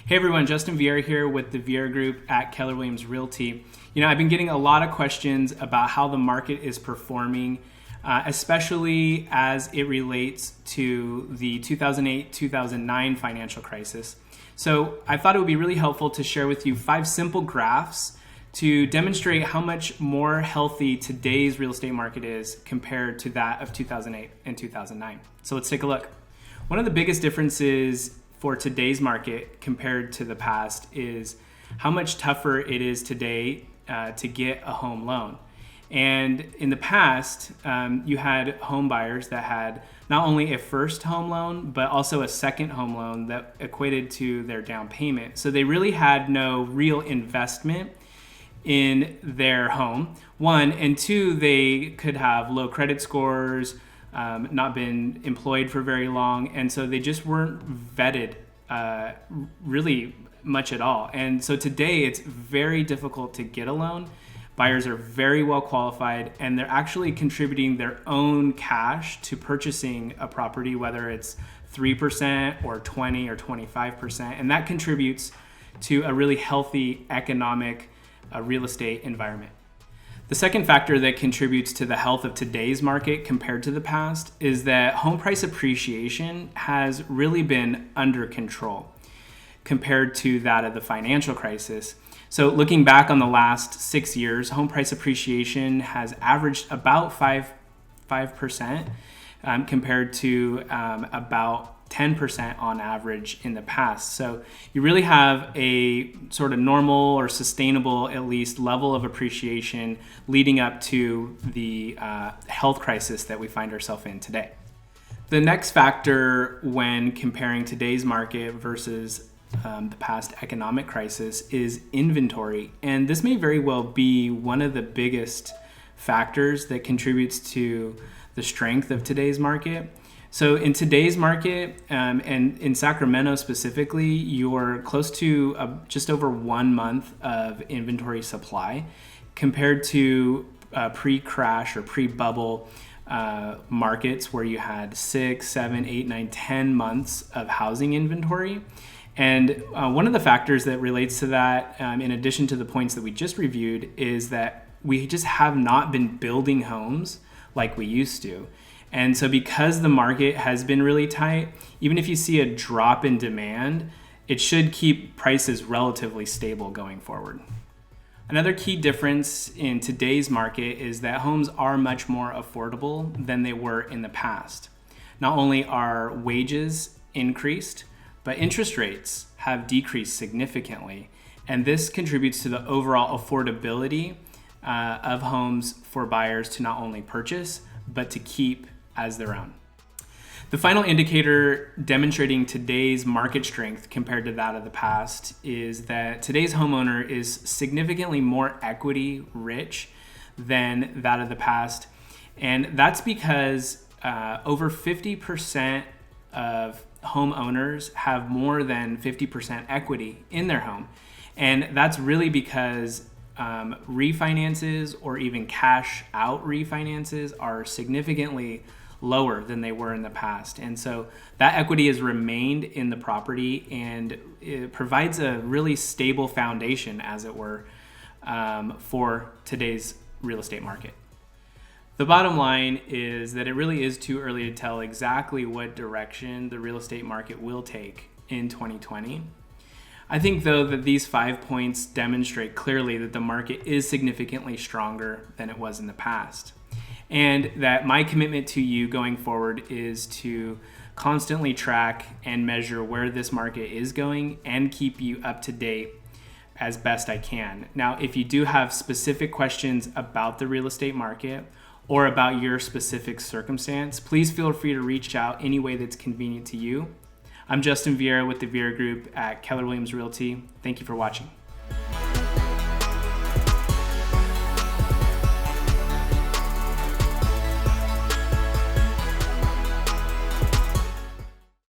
Hey everyone, Justin Vierra here with the Vierra Group at Keller Williams Realty. I've been getting a lot of questions about how the market is performing, especially as it relates to the 2008-2009 financial crisis. So I thought it would be really helpful to share with you 5 simple graphs to demonstrate how much more healthy today's real estate market is compared to that of 2008 and 2009. So let's take a look. One of the biggest differences for today's market compared to the past is how much tougher it is today to get a home loan. And in the past, you had home buyers that had not only a first home loan, but also a second home loan that equated to their down payment. So they really had no real investment in their home. 1, and 2, they could have low credit scores, not been employed for very long, and so they just weren't vetted really much at all. And so today it's very difficult to get a loan. Buyers are very well qualified, and they're actually contributing their own cash to purchasing a property, whether it's 3% or 20 or 25%, and that contributes to a really healthy economic real estate environment. The second factor that contributes to the health of today's market compared to the past is that home price appreciation has really been under control compared to that of the financial crisis. So looking back on the last 6 years, home price appreciation has averaged about 5% compared to about 10% on average in the past. So you really have a sort of normal or sustainable, at least, level of appreciation leading up to the health crisis that we find ourselves in today. The next factor when comparing today's market versus the past economic crisis is inventory. And this may very well be one of the biggest factors that contributes to the strength of today's market. So in today's market, and in Sacramento specifically, you're close to just over 1 month of inventory supply compared to pre-crash or pre-bubble markets where you had 6, 7, 8, 9, 10 months of housing inventory. And one of the factors that relates to that, in addition to the points that we just reviewed, is that we just have not been building homes like we used to. And so because the market has been really tight, even if you see a drop in demand, it should keep prices relatively stable going forward. Another key difference in today's market is that homes are much more affordable than they were in the past. Not only are wages increased, but interest rates have decreased significantly. And this contributes to the overall affordability of homes for buyers to not only purchase, but to keep as their own. The final indicator demonstrating today's market strength compared to that of the past is that today's homeowner is significantly more equity rich than that of the past. And that's because over 50% of homeowners have more than 50% equity in their home. And that's really because refinances or even cash out refinances are significantly lower than they were in the past. And so that equity has remained in the property, and it provides a really stable foundation, as it were, for today's real estate market. The bottom line is that it really is too early to tell exactly what direction the real estate market will take in 2020. I think, though, that these 5 points demonstrate clearly that the market is significantly stronger than it was in the past. And that my commitment to you going forward is to constantly track and measure where this market is going and keep you up to date as best I can. Now, if you do have specific questions about the real estate market or about your specific circumstance, please feel free to reach out any way that's convenient to you. I'm Justin Vierra with the Vierra Group at Keller Williams Realty. Thank you for watching.